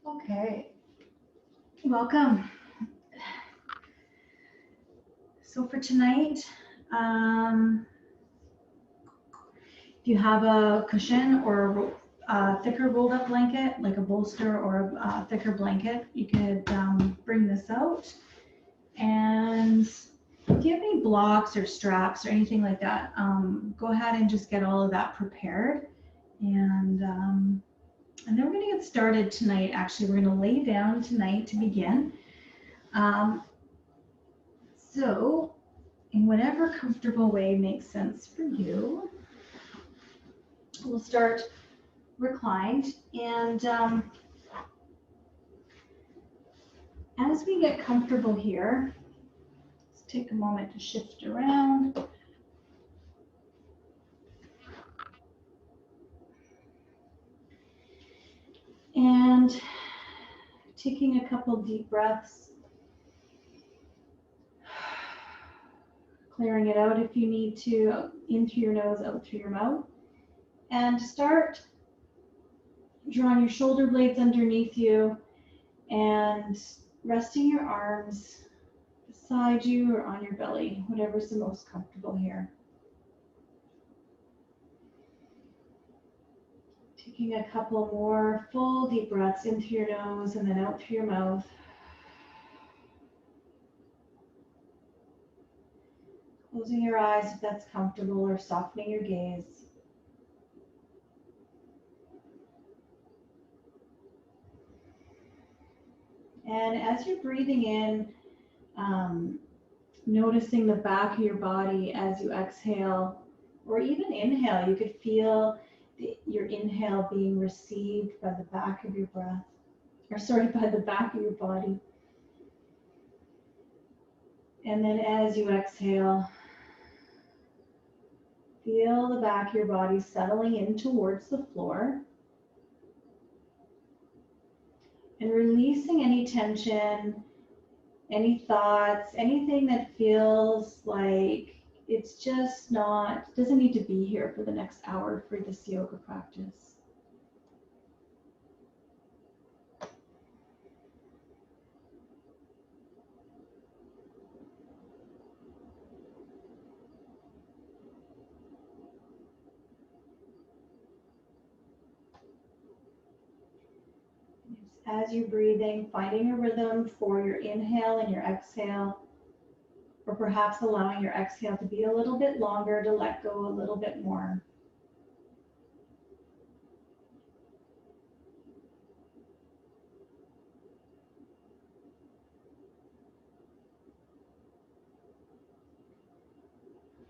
Okay, welcome. So for tonight, if you have a cushion or a thicker rolled up blanket, like a bolster or a thicker blanket, you could bring this out. And if you have any blocks or straps or anything like that, go ahead and just get all of that prepared. And then we're going to get started tonight. Actually, we're going to lay down tonight to begin. Um, so in whatever comfortable way makes sense for you. We'll start reclined, and as we get comfortable here, let's take a moment to shift around. And taking a couple deep breaths, clearing it out if you need to, in through your nose, out through your mouth. And start drawing your shoulder blades underneath you and resting your arms beside you or on your belly, whatever's the most comfortable here. Taking a couple more full deep breaths in through your nose and then out through your mouth. Closing your eyes if that's comfortable or softening your gaze. And as you're breathing in, noticing the back of your body as you exhale or even inhale, you could feel your inhale being received by the back of your breath, by the back of your body. And then as you exhale, feel the back of your body settling in towards the floor and releasing any tension, any thoughts, anything that feels like it's just not, doesn't need to be here for the next hour for this yoga practice. As you're breathing, finding a rhythm for your inhale and your exhale, or perhaps allowing your exhale to be a little bit longer to let go a little bit more.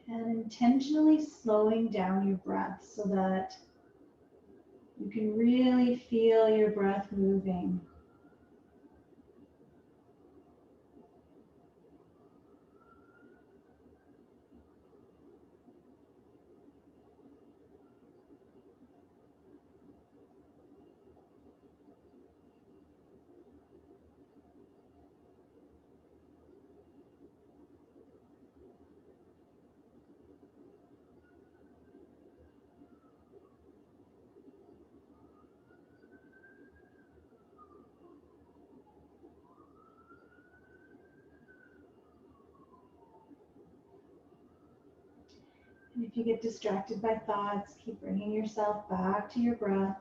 And intentionally slowing down your breath so that you can really feel your breath moving. And if you get distracted by thoughts, keep bringing yourself back to your breath.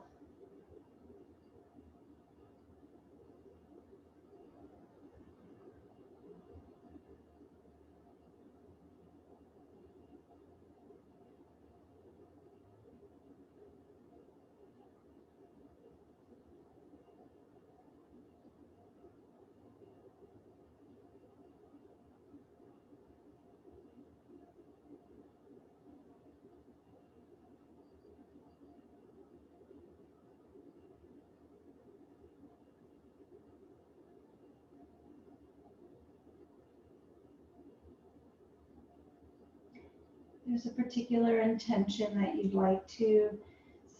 There's a particular intention that you'd like to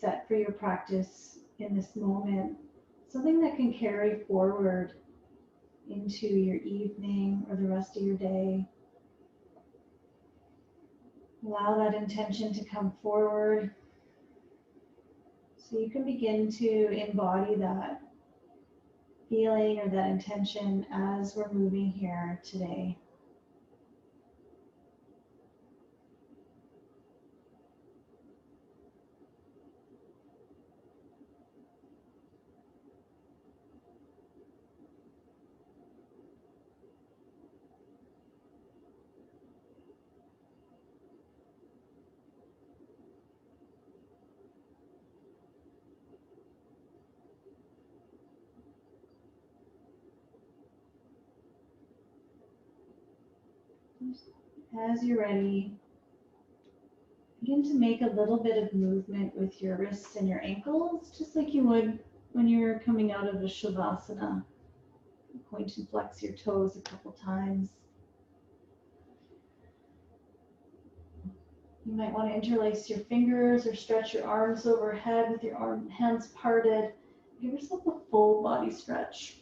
set for your practice in this moment, something that can carry forward into your evening or the rest of your day. Allow that intention to come forward so you can begin to embody that feeling or that intention as we're moving here today. As you're ready, begin to make a little bit of movement with your wrists and your ankles, just like you would when you're coming out of a Shavasana. Point and flex your toes a couple times. You might want to interlace your fingers or stretch your arms overhead with your hands parted. Give yourself a full body stretch.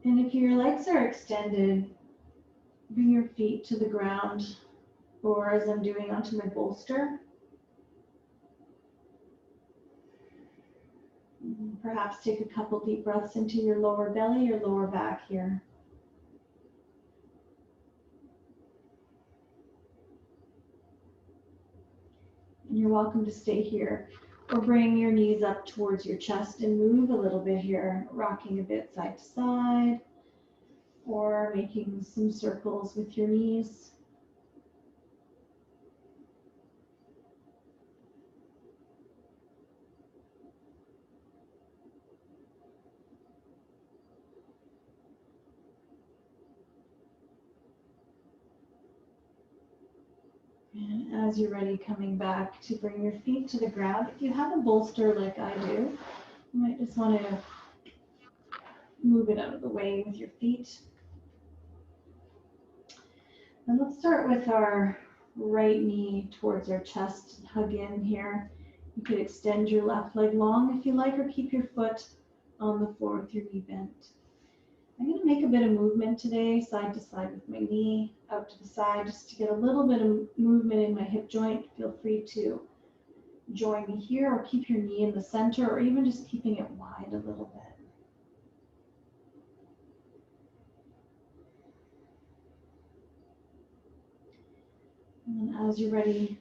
And if your legs are extended, bring your feet to the ground, or as I'm doing, onto my bolster. Perhaps take a couple deep breaths into your lower belly, your lower back here. And you're welcome to stay here, or bring your knees up towards your chest and move a little bit here, rocking a bit side to side, or making some circles with your knees. And as you're ready, coming back to bring your feet to the ground. If you have a bolster like I do, you might just want to move it out of the way with your feet. And let's start with our right knee towards our chest, hug in here. You could extend your left leg long if you like, or keep your foot on the floor with your knee bent. I'm going to make a bit of movement today, side to side with my knee, out to the side, just to get a little bit of movement in my hip joint. Feel free to join me here, or keep your knee in the center, or even just keeping it wide a little bit. And then as you're ready,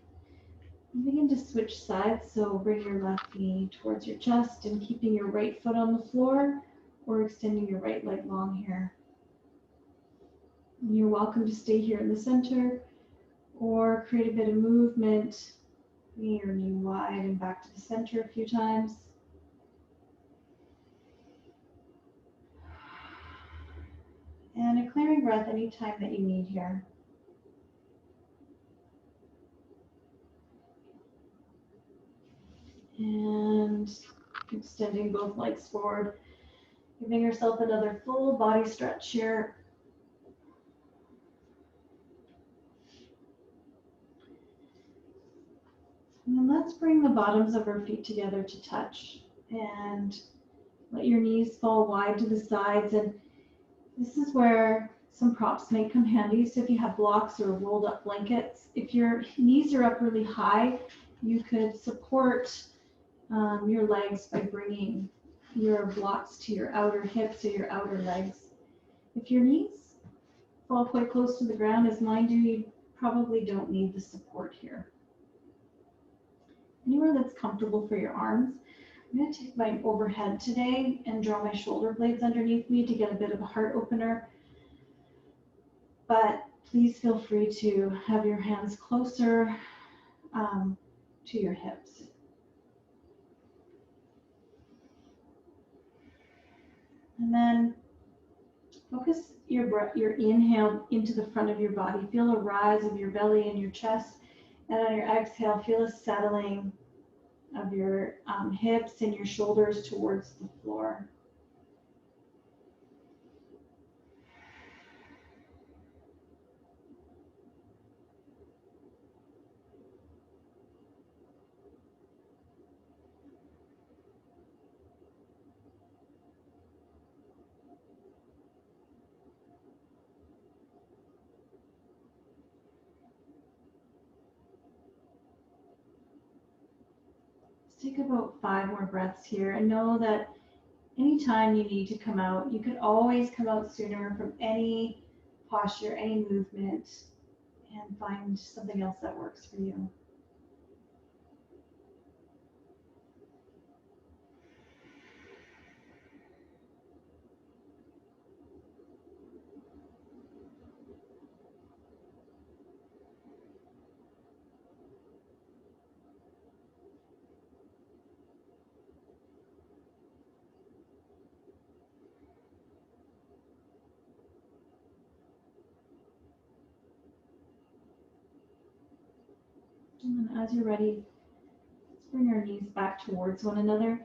begin to switch sides. So bring your left knee towards your chest and keeping your right foot on the floor, or extending your right leg long here. And you're welcome to stay here in the center, or create a bit of movement, bringing your knee wide and back to the center a few times. And a clearing breath anytime that you need here. And extending both legs forward, giving yourself another full body stretch here. And then let's bring the bottoms of our feet together to touch, and let your knees fall wide to the sides. And this is where some props may come handy. So if you have blocks or rolled up blankets, if your knees are up really high, you could support your legs by bringing your blocks to your outer hips or your outer legs. If your knees fall quite close to the ground, as mine do, you probably don't need the support here. Anywhere that's comfortable for your arms. I'm going to take mine overhead today and draw my shoulder blades underneath me to get a bit of a heart opener. But please feel free to have your hands closer to your hips. And then focus your breath, your inhale into the front of your body. Feel a rise of your belly and your chest. And on your exhale, feel a settling of your hips and your shoulders towards the floor. about 5 more breaths here, and know that anytime you need to come out, you can always come out sooner from any posture, any movement, and find something else that works for you. And then as you're ready, let's bring our knees back towards one another.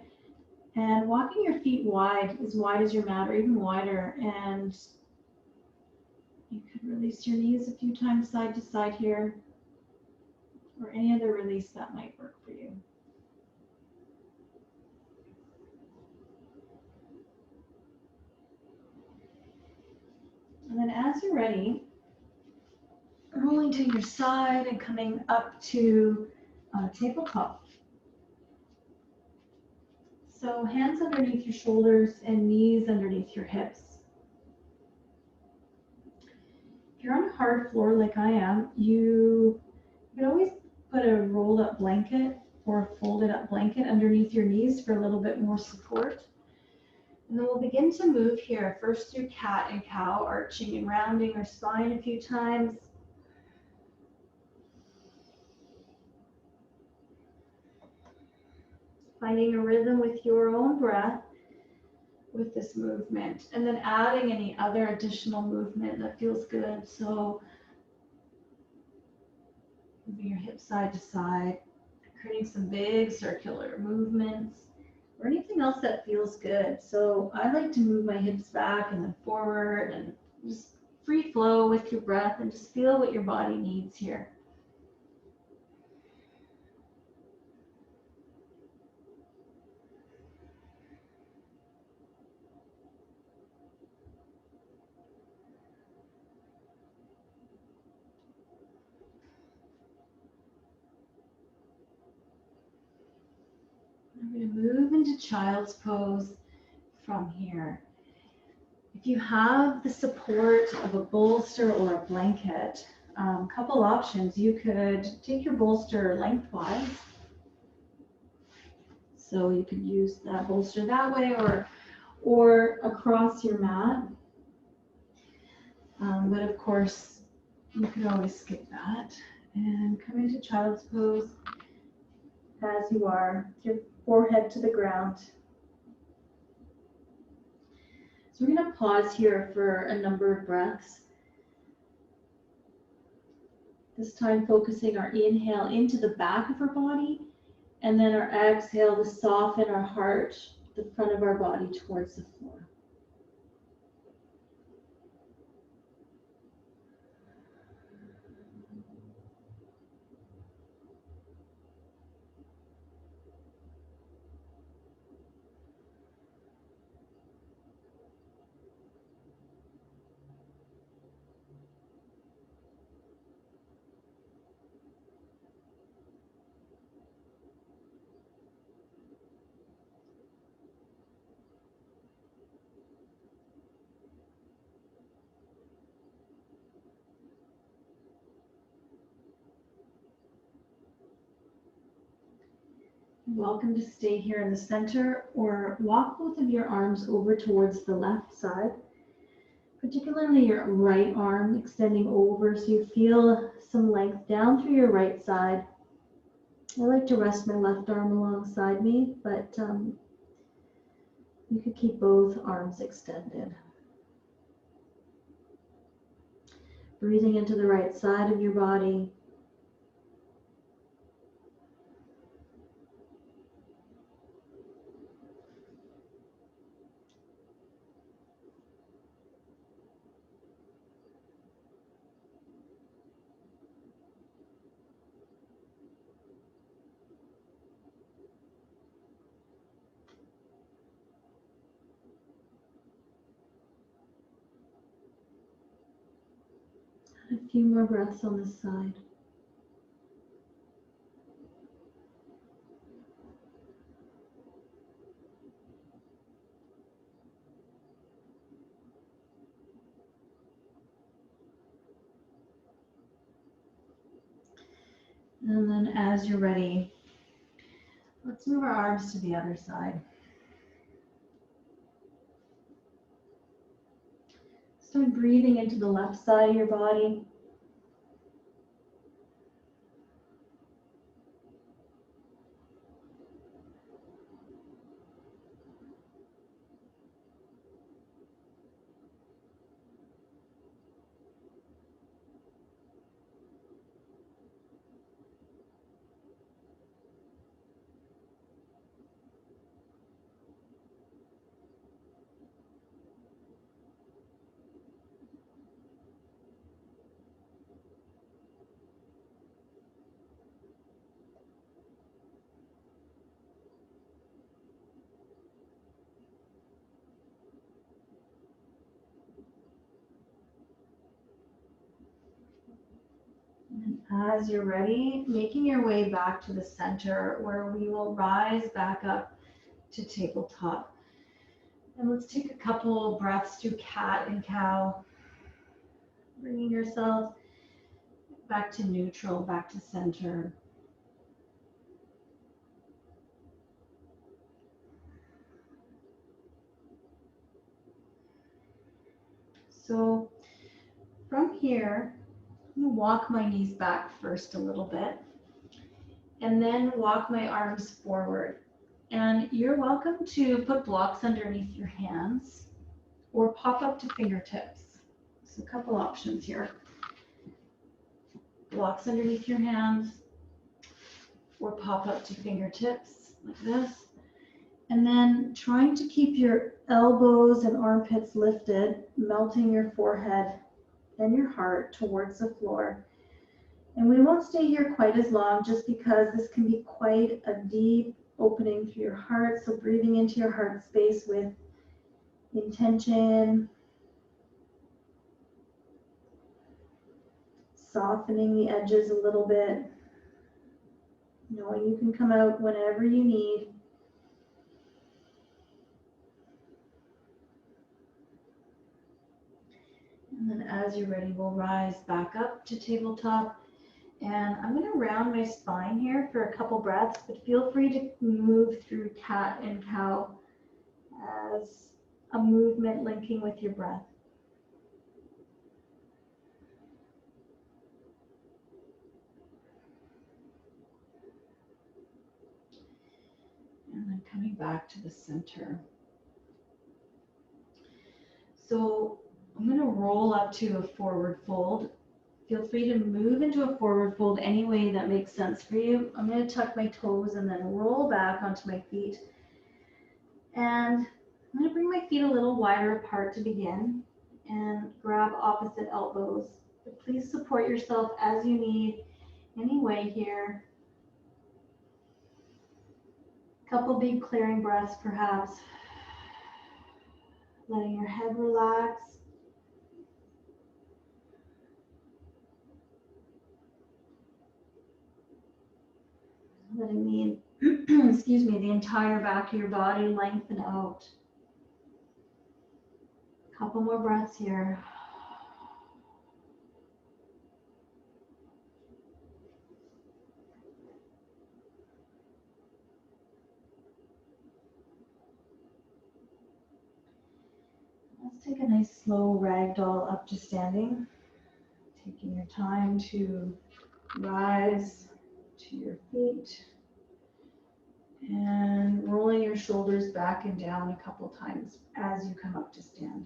And walking your feet wide as your mat, or even wider. And you could release your knees a few times side to side here, or any other release that might work for you. And then as you're ready, rolling to your side and coming up to tabletop. So hands underneath your shoulders and knees underneath your hips. If you're on a hard floor like I am, you can always put a rolled up blanket or a folded up blanket underneath your knees for a little bit more support. And then we'll begin to move here, first through cat and cow, arching and rounding our spine a few times. Finding a rhythm with your own breath with this movement, and then adding any other additional movement that feels good. So moving your hips side to side, creating some big circular movements, or anything else that feels good. So I like to move my hips back and then forward, and just free flow with your breath and just feel what your body needs here. I'm going to move into child's pose from here. If you have the support of a bolster or a blanket, couple options. You could take your bolster lengthwise. So you could use that bolster that way, or across your mat. But of course, you could always skip that and come into child's pose as you are, your forehead to the ground. So we're going to pause here for a number of breaths. This time focusing our inhale into the back of our body, and then our exhale to soften our heart, the front of our body towards the floor. You're welcome to stay here in the center, or walk both of your arms over towards the left side, particularly your right arm extending over so you feel some length down through your right side. I like to rest my left arm alongside me, but you could keep both arms extended. Breathing into the right side of your body. A few more breaths on this side. And then as you're ready, let's move our arms to the other side. Start breathing into the left side of your body. And as you're ready, making your way back to the center where we will rise back up to tabletop. And let's take a couple breaths to cat and cow, bringing yourself back to neutral, back to center. So from here, I'm going to walk my knees back first a little bit, and then walk my arms forward. And you're welcome to put blocks underneath your hands or pop up to fingertips. So a couple options here. Blocks underneath your hands or pop up to fingertips like this. And then trying to keep your elbows and armpits lifted, melting your forehead and your heart towards the floor. And we won't stay here quite as long just because this can be quite a deep opening through your heart. So breathing into your heart space with intention, softening the edges a little bit, knowing you can come out whenever you need. And then as you're ready, we'll rise back up to tabletop. And I'm going to round my spine here for a couple breaths, but feel free to move through cat and cow as a movement linking with your breath. And then coming back to the center. So I'm going to roll up to a forward fold. Feel free to move into a forward fold any way that makes sense for you. I'm going to tuck my toes and then roll back onto my feet. And I'm going to bring my feet a little wider apart to begin and grab opposite elbows. But please support yourself as you need, any way here. Couple big clearing breaths perhaps. Letting your head relax. Letting the, excuse me, the entire back of your body lengthen out. Couple more breaths here. Let's take a nice slow ragdoll up to standing. Taking your time to rise to your feet and rolling your shoulders back and down a couple times as you come up to stand.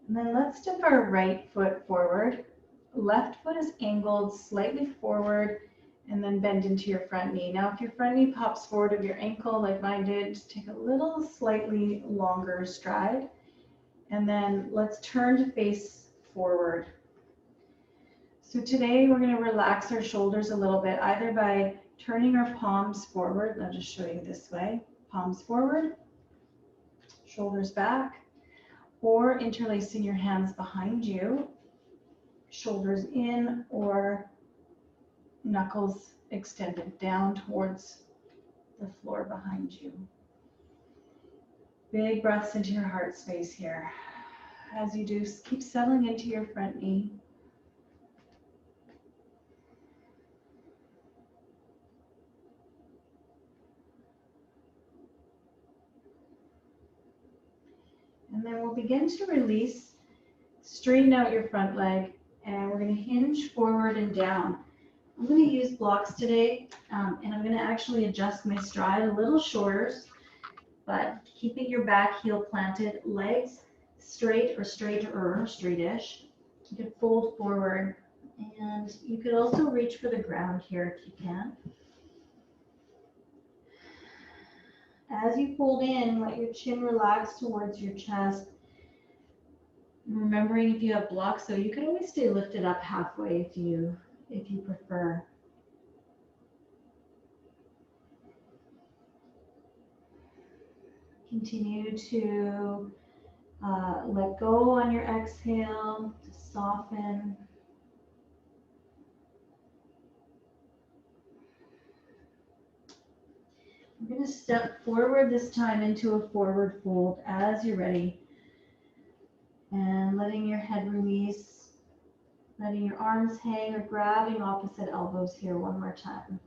And then let's step our right foot forward. Left foot is angled slightly forward and then bend into your front knee. Now, if your front knee pops forward of your ankle like mine did, just take a little slightly longer stride. And then let's turn to face forward. So today we're going to relax our shoulders a little bit, either by turning our palms forward. I'll just show you this way. Palms forward, shoulders back, or interlacing your hands behind you, shoulders in, or knuckles extended down towards the floor behind you. Big breaths into your heart space here. As you do, keep settling into your front knee. And then we'll begin to release, straighten out your front leg, and we're going to hinge forward and down. I'm going to use blocks today, and I'm going to actually adjust my stride a little shorter, but keeping your back heel planted, legs straight or straighter, straightish. You can fold forward, and you could also reach for the ground here if you can. As you fold in, let your chin relax towards your chest. Remembering if you have blocks, so you can always stay lifted up halfway if you prefer. Continue to let go on your exhale, to soften. We're going to step forward this time into a forward fold as you're ready. And letting your head release, letting your arms hang or grabbing opposite elbows here one more time.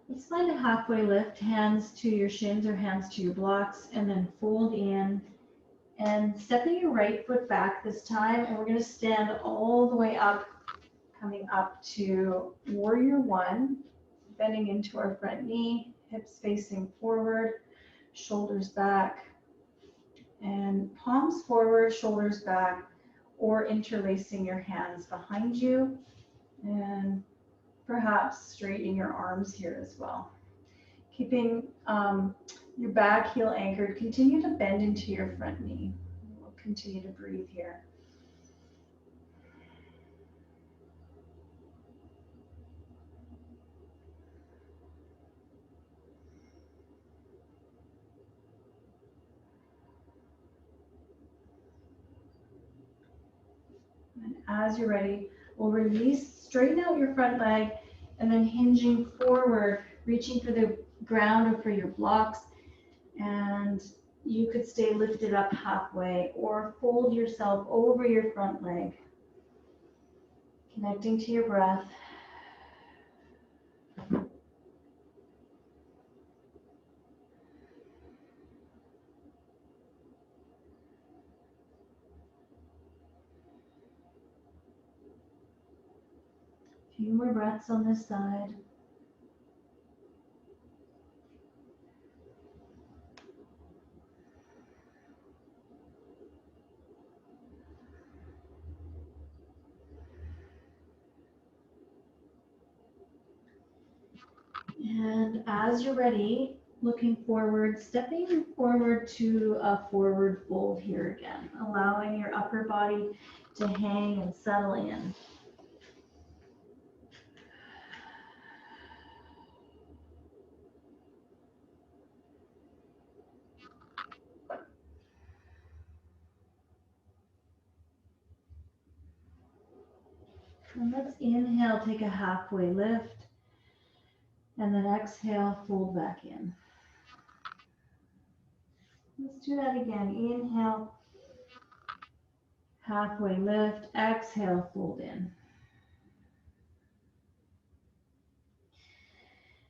Let's find a halfway lift, hands to your shins or hands to your blocks, and then fold in. And stepping your right foot back this time, and we're going to stand all the way up, coming up to warrior one, bending into our front knee, hips facing forward, shoulders back, and palms forward, shoulders back, or interlacing your hands behind you, and perhaps straightening your arms here as well. Keeping your back heel anchored, continue to bend into your front knee. We'll continue to breathe here. And as you're ready, we'll release, straighten out your front leg, and then hinging forward, reaching for the ground or for your blocks. And you could stay lifted up halfway or fold yourself over your front leg, connecting to your breath. A few more breaths on this side. And as you're ready, looking forward, stepping forward to a forward fold here again, allowing your upper body to hang and settle in. And let's inhale, take a halfway lift, and then exhale, fold back in. Let's do that again. Inhale, halfway lift, exhale, fold in.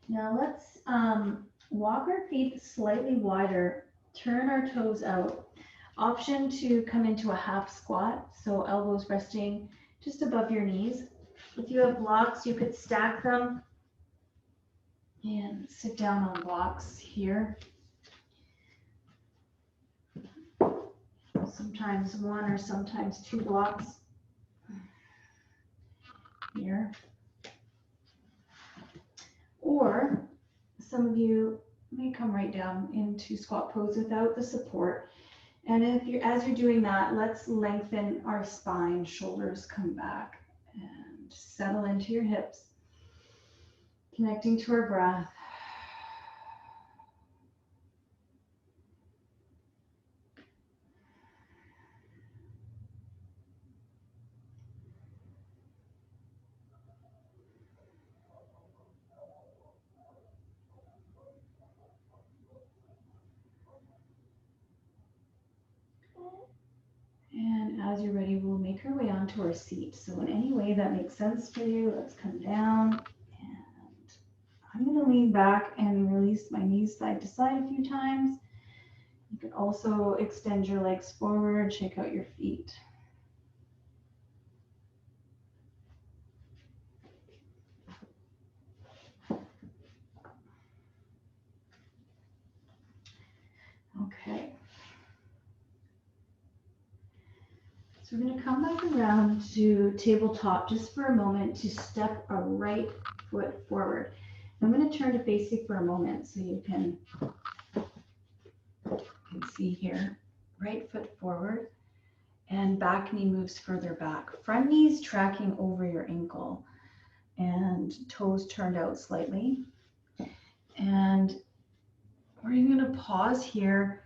Now let's walk our feet slightly wider, turn our toes out. Option to come into a half squat, so elbows resting just above your knees. If you have blocks, you could stack them and sit down on blocks here. Sometimes one or sometimes two blocks here. Or some of you may come right down into squat pose without the support. And as you're doing that, let's lengthen our spine, shoulders come back, and settle into your hips, connecting to our breath. onto our seat. So in any way that makes sense for you, let's come down, and I'm going to lean back and release my knees side to side a few times. You can also extend your legs forward, shake out your feet. Okay. So we're going to come back around to tabletop just for a moment to step a right foot forward. I'm going to turn to face you for a moment so you can see here. Right foot forward and back knee moves further back. Front knee's tracking over your ankle and toes turned out slightly. And we're going to pause here.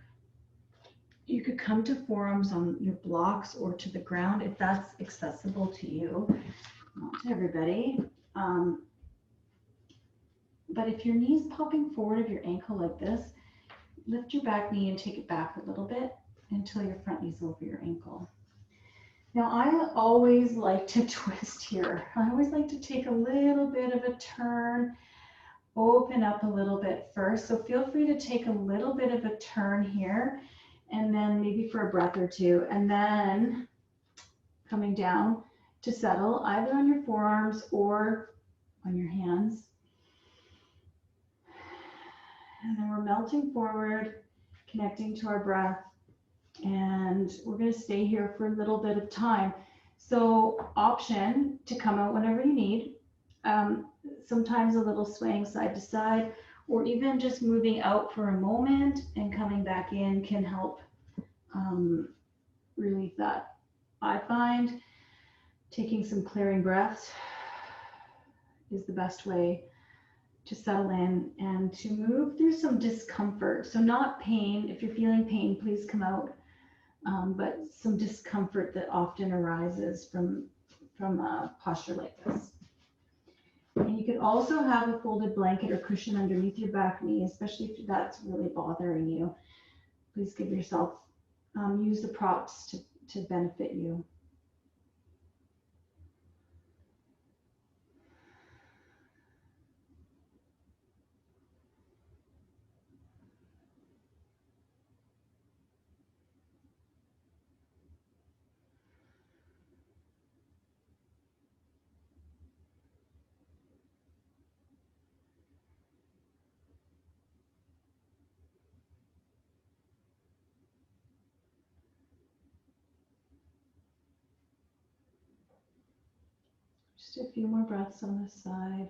You could come to forearms on your blocks or to the ground if that's accessible to you, not to everybody. But if your knee's popping forward of your ankle like this, lift your back knee and take it back a little bit until your front knee's over your ankle. Now, I always like to twist here. I always like to take a little bit of a turn, open up a little bit first. So feel free to take a little bit of a turn here, and then maybe for a breath or two, and then coming down to settle either on your forearms or on your hands. And then we're melting forward, connecting to our breath, and we're going to stay here for a little bit of time. So option to come out whenever you need. Sometimes a little swaying side to side, or even just moving out for a moment and coming back in can help relieve that. I find taking some clearing breaths is the best way to settle in and to move through some discomfort. So not pain. If you're feeling pain, please come out. But some discomfort that often arises from a posture like this. And you could also have a folded blanket or cushion underneath your back knee, especially if that's really bothering you. Please give yourself, use the props to benefit you. Just a few more breaths on this side.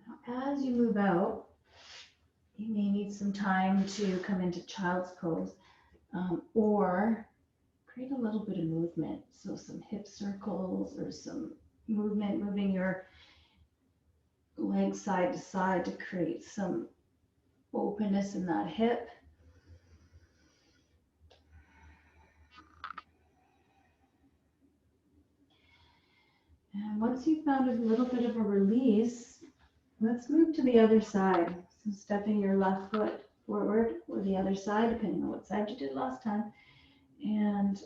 Now, as you move out, you may need some time to come into child's pose, or create a little bit of movement. So some hip circles or some movement, moving your legs side to side to create some openness in that hip. And once you've found a little bit of a release, let's move to the other side. So stepping your left foot forward or the other side, depending on what side you did last time, and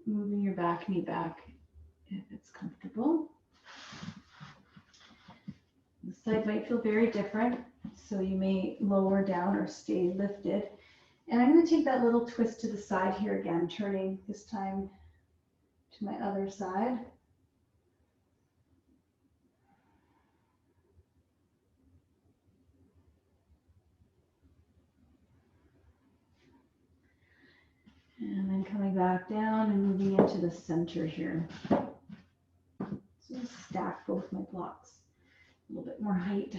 moving your back knee back if it's comfortable. The side might feel very different, so you may lower down or stay lifted. And I'm going to take that little twist to the side here again, turning this time to my other side. And then coming back down and moving into the center here. So stack both my blocks. A little bit more height.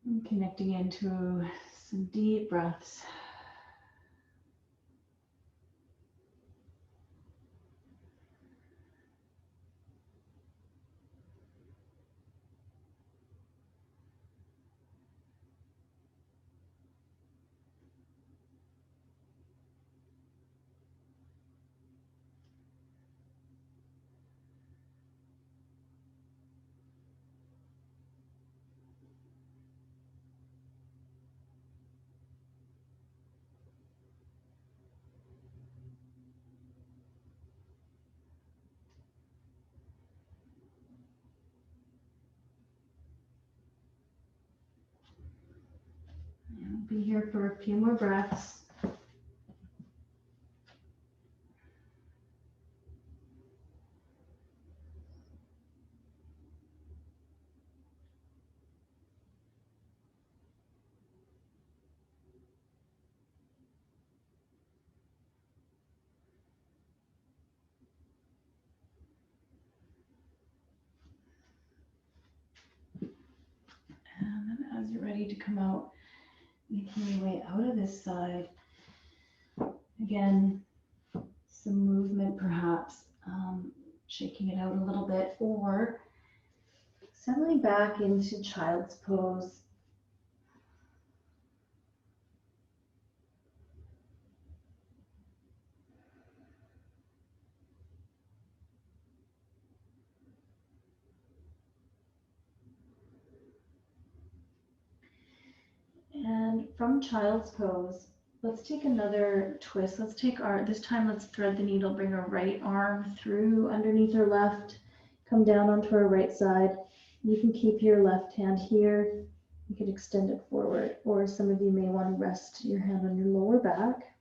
And connecting into some deep breaths. Be here for a few more breaths. And then as you're ready to come out, making your way out of this side, again, some movement perhaps, shaking it out a little bit, or settling back into child's pose. And from child's pose, let's take another twist. This time let's thread the needle, bring our right arm through underneath our left, come down onto our right side. You can keep your left hand here. You can extend it forward, or some of you may want to rest your hand on your lower back.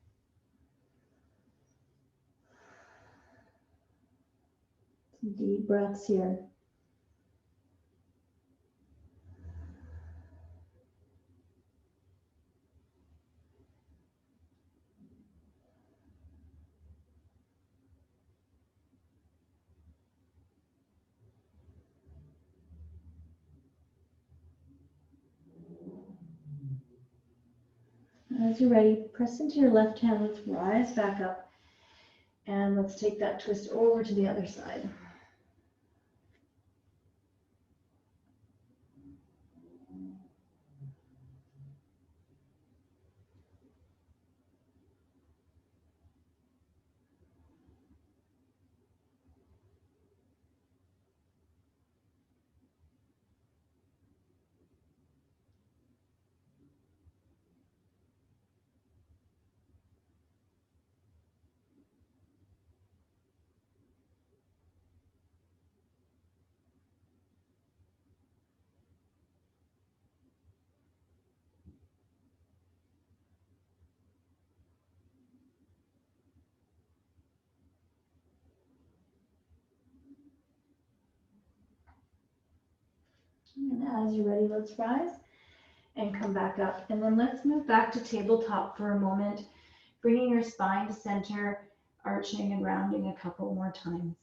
Some deep breaths here. As you're ready, press into your left hand. Let's rise back up, and let's take that twist over to the other side. And as you're ready, let's rise and come back up. And then let's move back to tabletop for a moment, bringing your spine to center, arching and rounding a couple more times.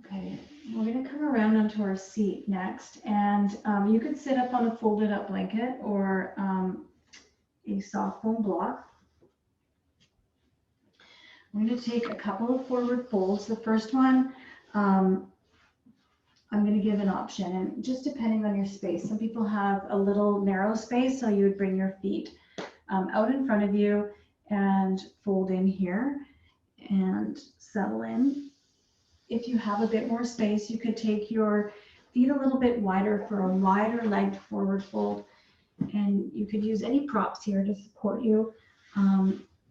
Okay, we're going to come around onto our seat next, and you could sit up on a folded up blanket or a soft foam block. I'm going to take a couple of forward folds. The first one, I'm going to give an option, and just depending on your space. Some people have a little narrow space, so you would bring your feet out in front of you and fold in here and settle in. If you have a bit more space, you could take your feet a little bit wider for a wider legged forward fold, and you could use any props here to support you.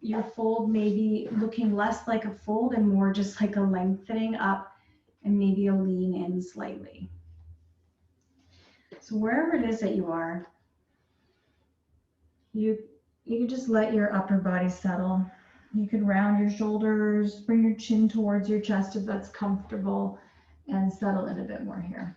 Your fold may be looking less like a fold and more just like a lengthening up and maybe a lean in slightly. So wherever it is that you are, you can just let your upper body settle. You can round your shoulders, bring your chin towards your chest if that's comfortable, and settle in a bit more here.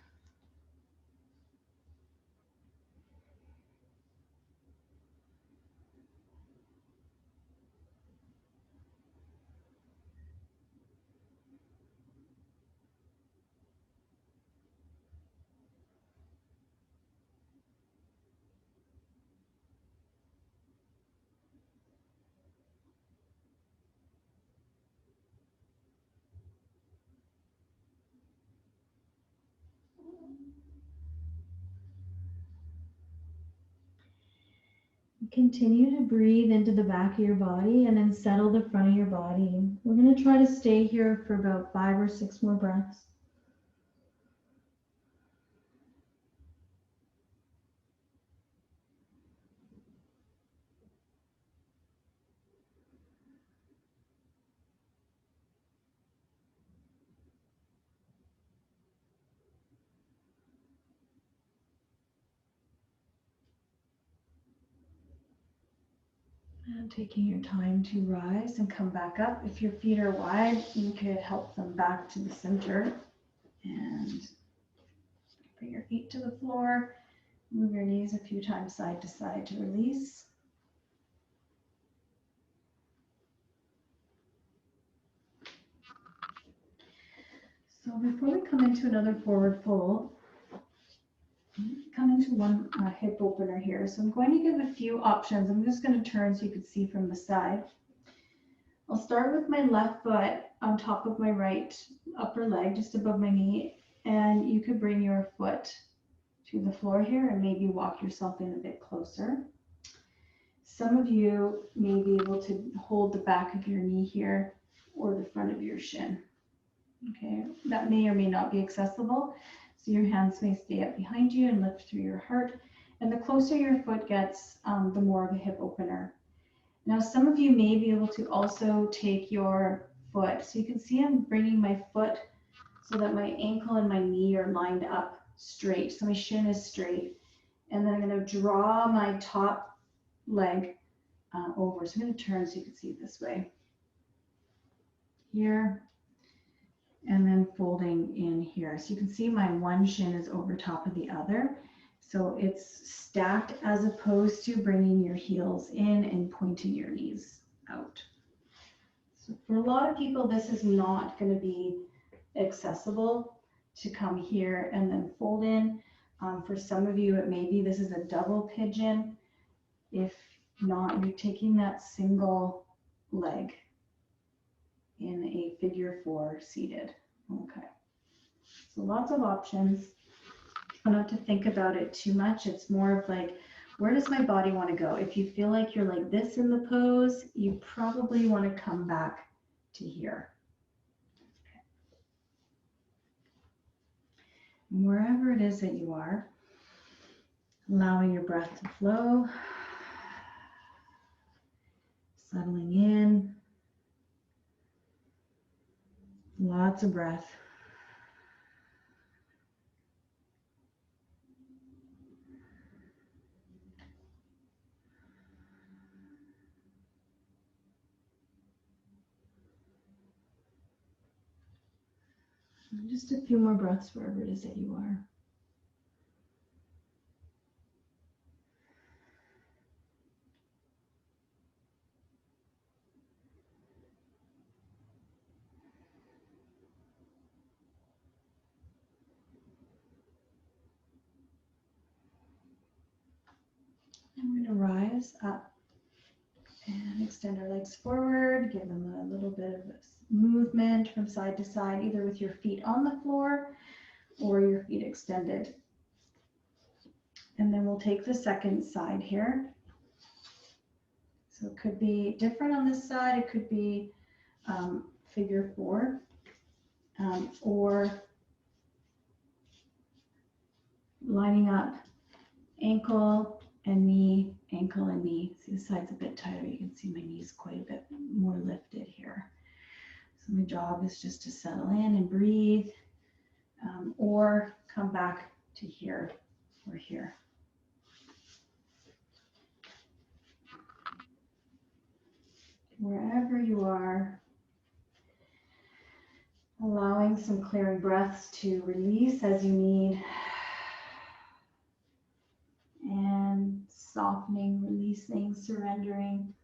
Continue to breathe into the back of your body and then settle the front of your body. We're going to try to stay here for about 5 or 6 more breaths. And taking your time to rise and come back up. If your feet are wide, you could help them back to the center and bring your feet to the floor. Move your knees a few times side to side to release. So before we come into another forward fold, come into one hip opener here. So I'm going to give a few options. I'm just going to turn so you can see from the side. I'll start with my left foot on top of my right upper leg, just above my knee. And you could bring your foot to the floor here and maybe walk yourself in a bit closer. Some of you may be able to hold the back of your knee here or the front of your shin. Okay, that may or may not be accessible. So your hands may stay up behind you and lift through your heart. And the closer your foot gets, the more of a hip opener. Now, some of you may be able to also take your foot. So you can see I'm bringing my foot so that my ankle and my knee are lined up straight. So my shin is straight. And then I'm going to draw my top leg over. So I'm going to turn so you can see it this way. Here. And then folding in here. So you can see my one shin is over top of the other. So it's stacked as opposed to bringing your heels in and pointing your knees out. So for a lot of people, this is not going to be accessible to come here and then fold in. For some of you, it may be this is a double pigeon. If not, you're taking that single leg in a figure four seated. Okay, so lots of options. Try not to think about it too much. It's more of like, where does my body want to go? If you feel like you're like this in the pose, you probably want to come back to here. Okay. And wherever it is that you are, allowing your breath to flow, settling in. Lots of breath. And just a few more breaths wherever it is that you are. And we're going to rise up and extend our legs forward, give them a little bit of movement from side to side, either with your feet on the floor or your feet extended. And then we'll take the second side here. So it could be different on this side. It could be figure four or lining up ankle and knee, ankle and knee. See, the side's a bit tighter. You can see my knees quite a bit more lifted here. So my job is just to settle in and breathe, or come back to here or here. Wherever you are, allowing some clearing breaths to release as you need, and softening, releasing, surrendering.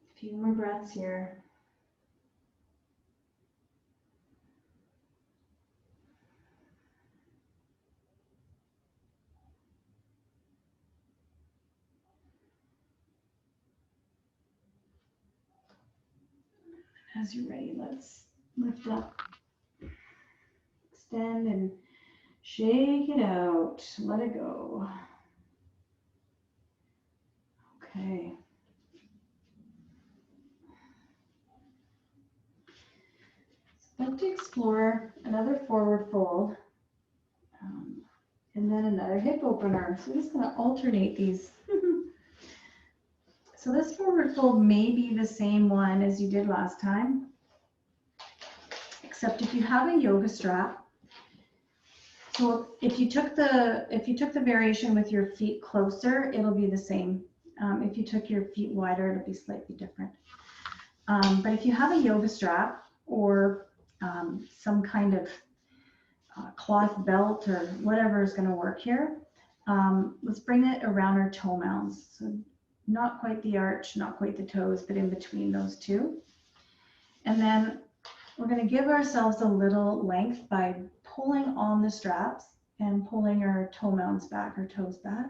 A few more breaths here. As you're ready, let's lift up, extend, and shake it out. Let it go. Okay. So I'd like to explore another forward fold. And then another hip opener. So we're just going to alternate these. So this forward fold may be the same one as you did last time, except if you have a yoga strap. So if you took the variation with your feet closer, it'll be the same. If you took your feet wider, it'll be slightly different. But if you have a yoga strap or some kind of cloth belt or whatever is going to work here, let's bring it around our toe mounds. So not quite the arch, not quite the toes, but in between those two. And then we're going to give ourselves a little length by pulling on the straps and pulling our toe mounds back, our toes back,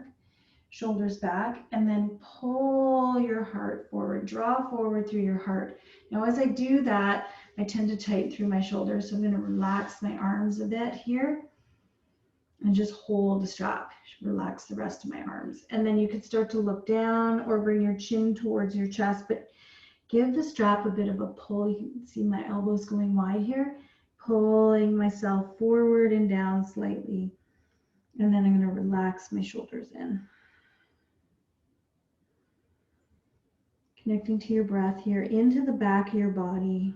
shoulders back, and then pull your heart forward, draw forward through your heart. Now, as I do that, I tend to tighten through my shoulders. So I'm going to relax my arms a bit here and just hold the strap, relax the rest of my arms. And then you can start to look down or bring your chin towards your chest, but give the strap a bit of a pull. You can see my elbows going wide here, pulling myself forward and down slightly. And then I'm going to relax my shoulders in. Connecting to your breath here into the back of your body.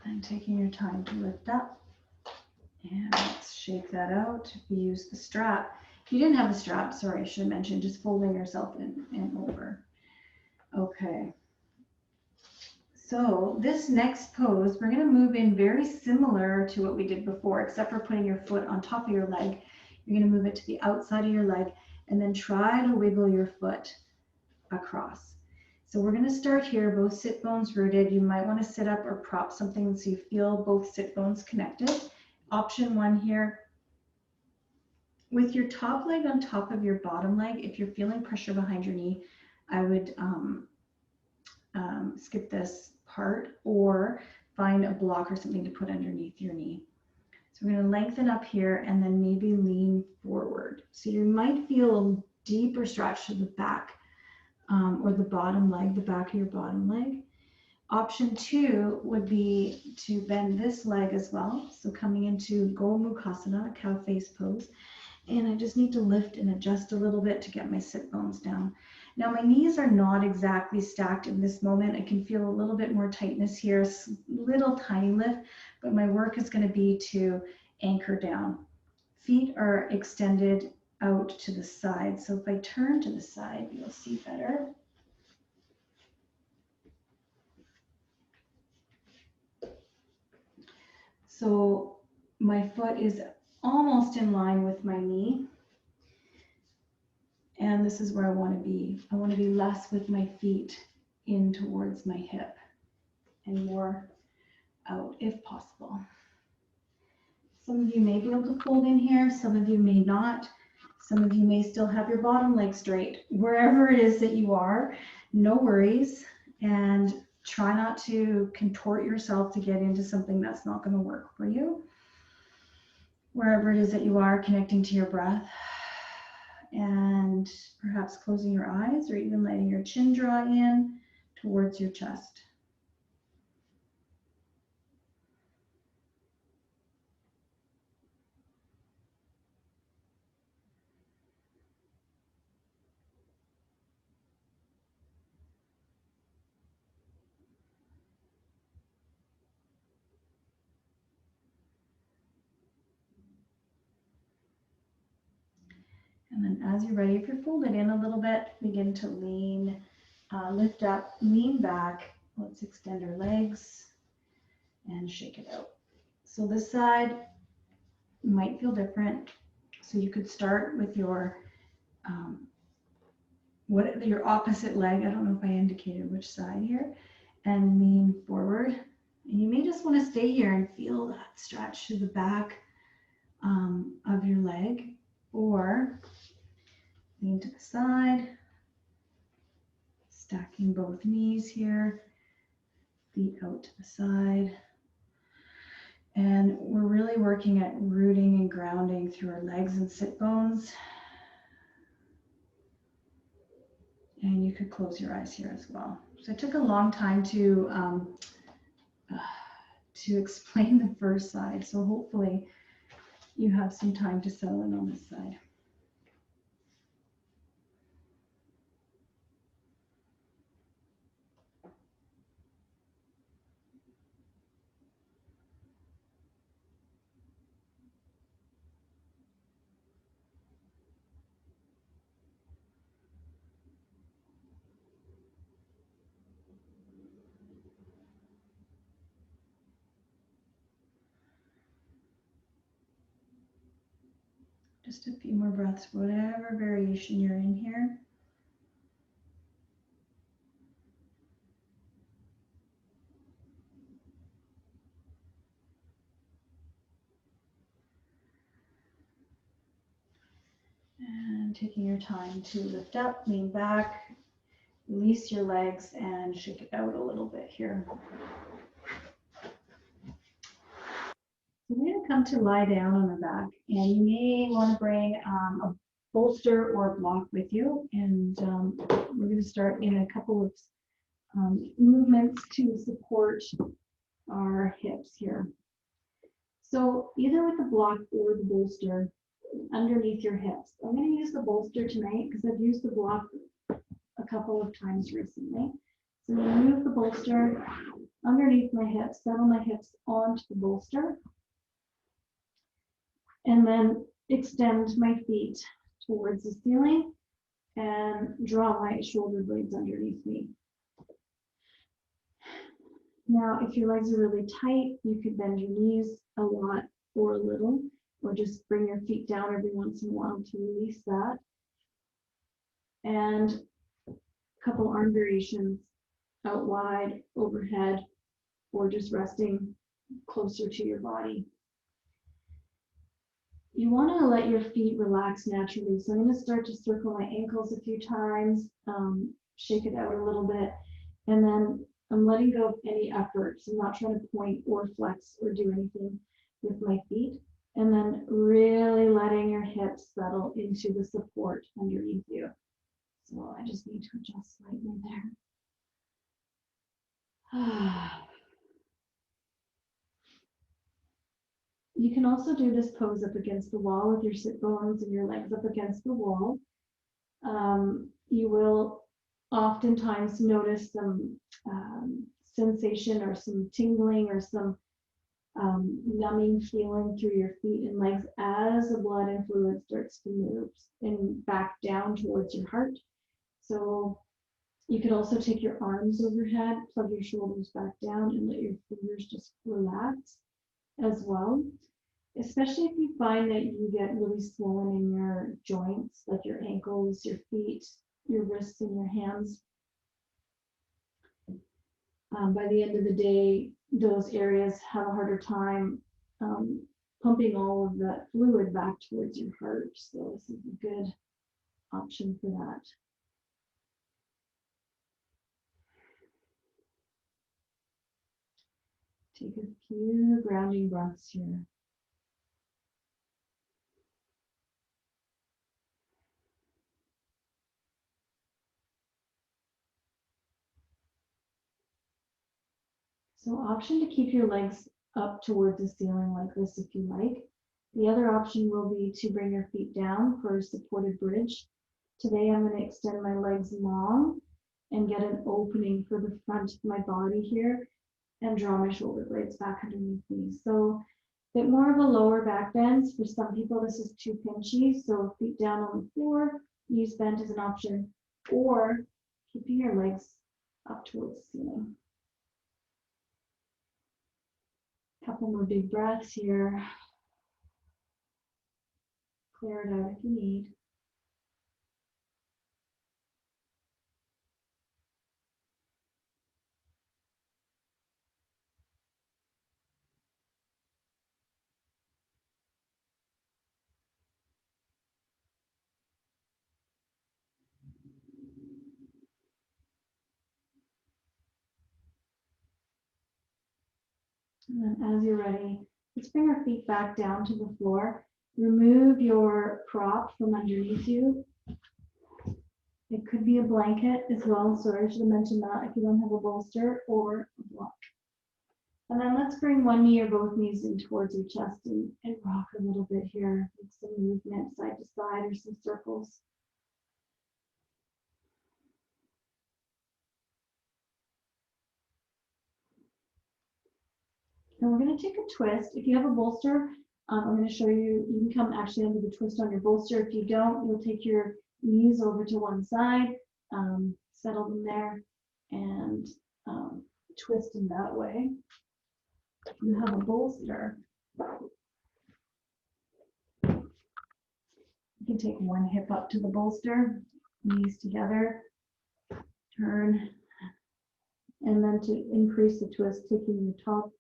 And taking your time to lift up. And let's shake that out. If you use the strap, if you didn't have a strap, sorry, I should have mentioned, just folding yourself in and over. Okay. So this next pose, we're going to move in very similar to what we did before, except for putting your foot on top of your leg. You're going to move it to the outside of your leg and then try to wiggle your foot across. So we're going to start here, both sit bones rooted. You might want to sit up or prop something so you feel both sit bones connected. Option one here, with your top leg on top of your bottom leg, if you're feeling pressure behind your knee, I would skip this part or find a block or something to put underneath your knee. So we're going to lengthen up here and then maybe lean forward. So you might feel a deeper stretch to the back or the bottom leg, the back of your bottom leg. Option two would be to bend this leg as well. So coming into Gomukhasana, cow face pose. And I just need to lift and adjust a little bit to get my sit bones down. Now my knees are not exactly stacked in this moment. I can feel a little bit more tightness here, little tiny lift, but my work is going to be to anchor down. Feet are extended out to the side. So if I turn to the side, you'll see better. So my foot is almost in line with my knee. And this is where I want to be. I want to be less with my feet in towards my hip and more out if possible. Some of you may be able to fold in here. Some of you may not. Some of you may still have your bottom leg straight. Wherever it is that you are, no worries. And try not to contort yourself to get into something that's not going to work for you. Wherever it is that you are, connecting to your breath. And perhaps closing your eyes or even letting your chin draw in towards your chest. And then as you're ready, if you're folded in a little bit, begin to lean, lift up, lean back. Let's extend our legs and shake it out. So this side might feel different. So you could start with your your opposite leg. I don't know if I indicated which side here, and lean forward. And you may just want to stay here and feel that stretch to the back of your leg, or lean to the side, stacking both knees here, feet out to the side. And we're really working at rooting and grounding through our legs and sit bones. And you could close your eyes here as well. So it took a long time to explain the first side. So hopefully you have some time to settle in on this side. Just a few more breaths, whatever variation you're in here. And taking your time to lift up, lean back, release your legs, and shake it out a little bit here. So we're going to come to lie down on the back, and you may want to bring a bolster or a block with you. And we're going to start in a couple of movements to support our hips here. So either with the block or the bolster underneath your hips. I'm going to use the bolster tonight because I've used the block a couple of times recently. So I'm going to move the bolster underneath my hips, settle my hips onto the bolster, and then extend my feet towards the ceiling and draw my shoulder blades underneath me. Now, if your legs are really tight, you could bend your knees a lot or a little, or just bring your feet down every once in a while to release that. And a couple arm variations out wide, overhead, or just resting closer to your body. You want to let your feet relax naturally. So I'm going to start to circle my ankles a few times, shake it out a little bit, and then I'm letting go of any efforts. I'm not trying to point or flex or do anything with my feet. And then really letting your hips settle into the support underneath you. So I just need to adjust slightly there. You can also do this pose up against the wall with your sit bones and your legs up against the wall. You will oftentimes notice some sensation or some tingling or some numbing feeling through your feet and legs as the blood and fluid starts to move and back down towards your heart. So you could also take your arms overhead, plug your shoulders back down, and let your fingers just relax as well. Especially if you find that you get really swollen in your joints, like your ankles, your feet, your wrists, and your hands. By the end of the day, those areas have a harder time pumping all of that fluid back towards your heart. So this is a good option for that. Take a few grounding breaths here. So option to keep your legs up towards the ceiling like this if you like. The other option will be to bring your feet down for a supported bridge. Today I'm going to extend my legs long and get an opening for the front of my body here and draw my shoulder blades back underneath me. So a bit more of a lower back bend. For some people this is too pinchy, so feet down on the floor, knees bent is an option, or keeping your legs up towards the ceiling. Couple more big breaths here. Clear it out if you need. And then as you're ready, let's bring our feet back down to the floor. Remove your prop from underneath you. It could be a blanket as well. Sorry, I should have mentioned that if you don't have a bolster or a block. And then let's bring one knee or both knees in towards your chest and rock a little bit here. Make some movement side to side or some circles. And we're going to take a twist. If you have a bolster, I'm going to show you, you can come actually under the twist on your bolster. If you don't, you'll take your knees over to one side, settle them there, and twist in that way. You have a bolster. You can take one hip up to the bolster, knees together, turn, and then to increase the twist, taking your top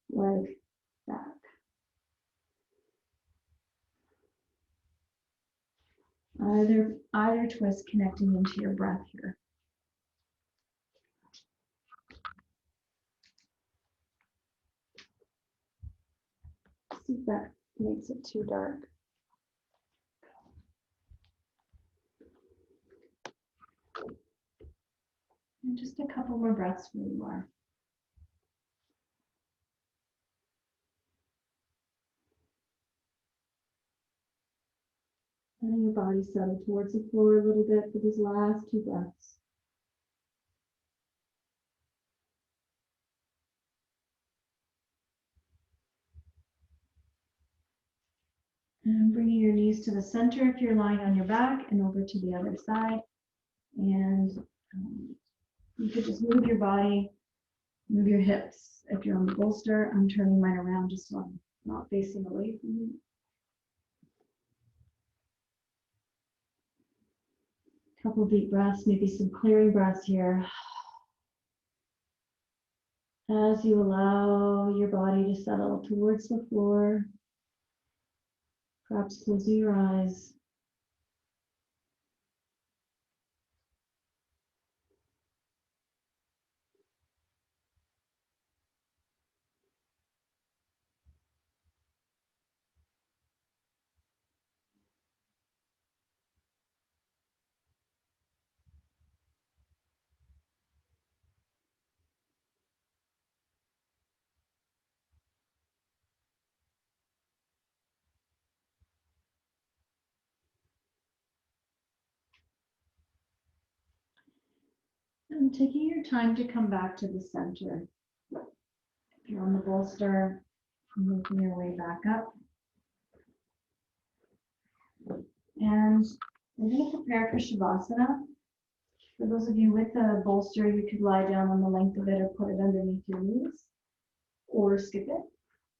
leg back. Either twist connecting into your breath here. See if that makes it too dark. And just a couple more breaths where you are. Letting your body settle towards the floor a little bit for these last two breaths. And bringing your knees to the center if you're lying on your back and over to the other side. And you could just move your body, move your hips. If you're on the bolster, I'm turning mine around just so I'm not facing away from you. Couple deep breaths, maybe some clearing breaths here. As you allow your body to settle towards the floor, perhaps closing your eyes. And taking your time to come back to the center. If you're on the bolster, moving your way back up. And we're going to prepare for Shavasana. For those of you with a bolster, you could lie down on the length of it or put it underneath your knees or skip it.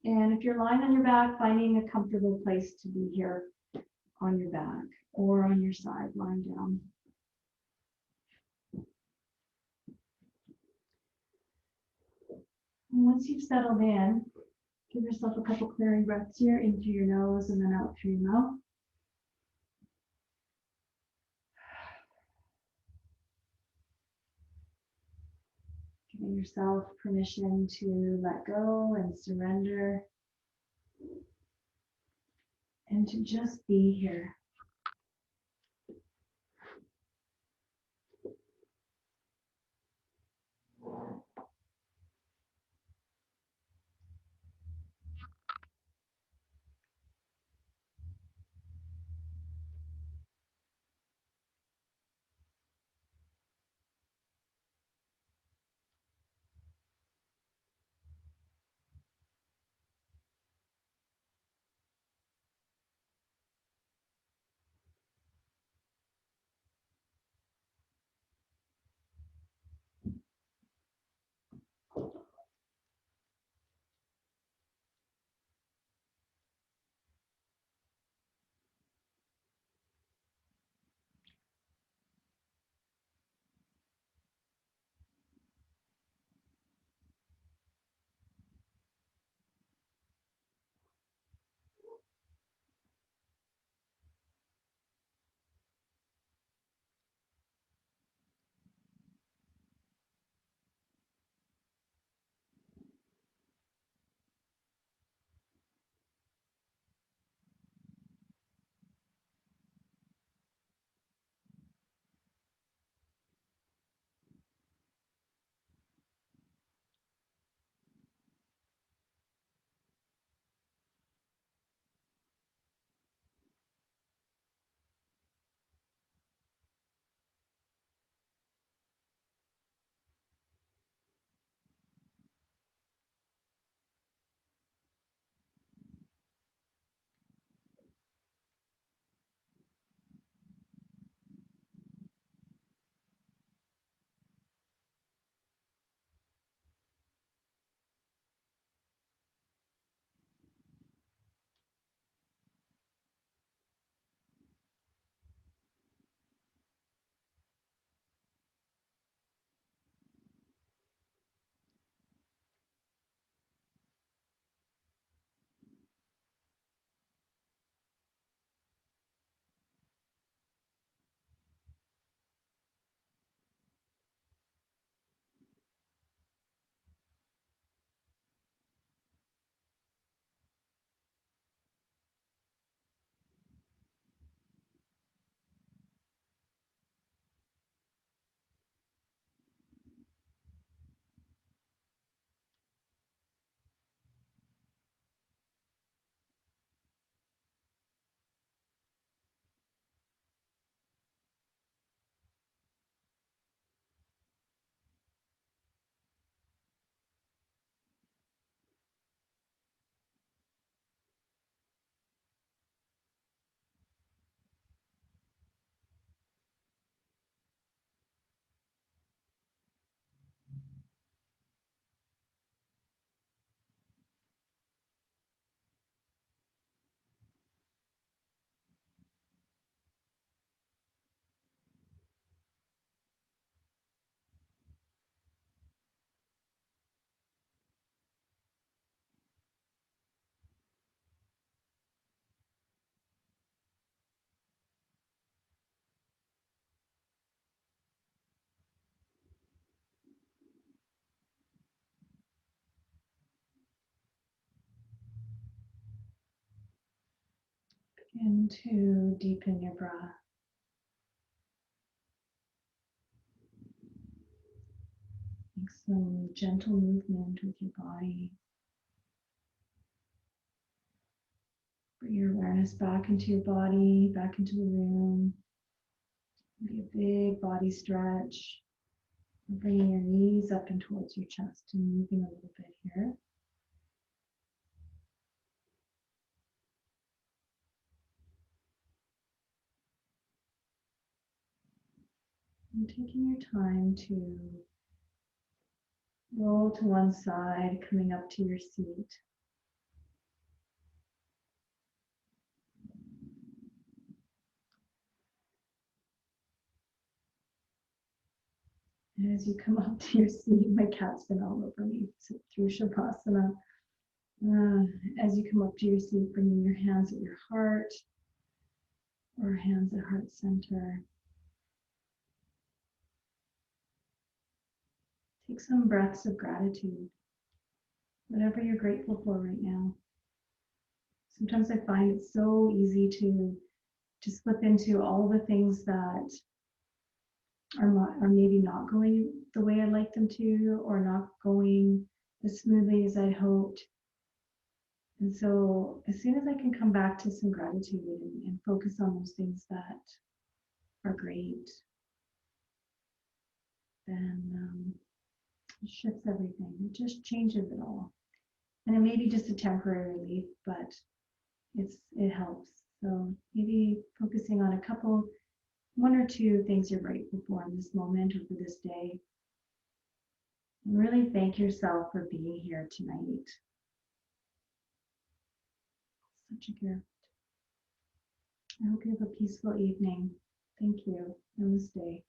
And if you're lying on your back, finding a comfortable place to be here on your back or on your side, lying down. And once you've settled in, give yourself a couple clearing breaths here in through your nose and then out through your mouth. Giving yourself permission to let go and surrender and to just be here. And to deepen your breath. Make some gentle movement with your body. Bring your awareness back into your body, back into the room. Maybe a big body stretch. Bringing your knees up and towards your chest and moving a little bit here. And taking your time to roll to one side, coming up to your seat. And as you come up to your seat, my cat's been all over me through Shavasana. As you come up to your seat, bringing your hands at your heart or hands at heart center. Take some breaths of gratitude, whatever you're grateful for right now. Sometimes I find it so easy to slip into all the things that are maybe not going the way I'd like them to, or not going as smoothly as I'd hoped. And so as soon as I can come back to some gratitude and focus on those things that are great, then it shifts everything. It just changes it all. And it may be just a temporary relief, but it helps. So maybe focusing on one or two things you're grateful for in this moment or for this day. And really thank yourself for being here tonight. Such a gift. I hope you have a peaceful evening. Thank you. Namaste.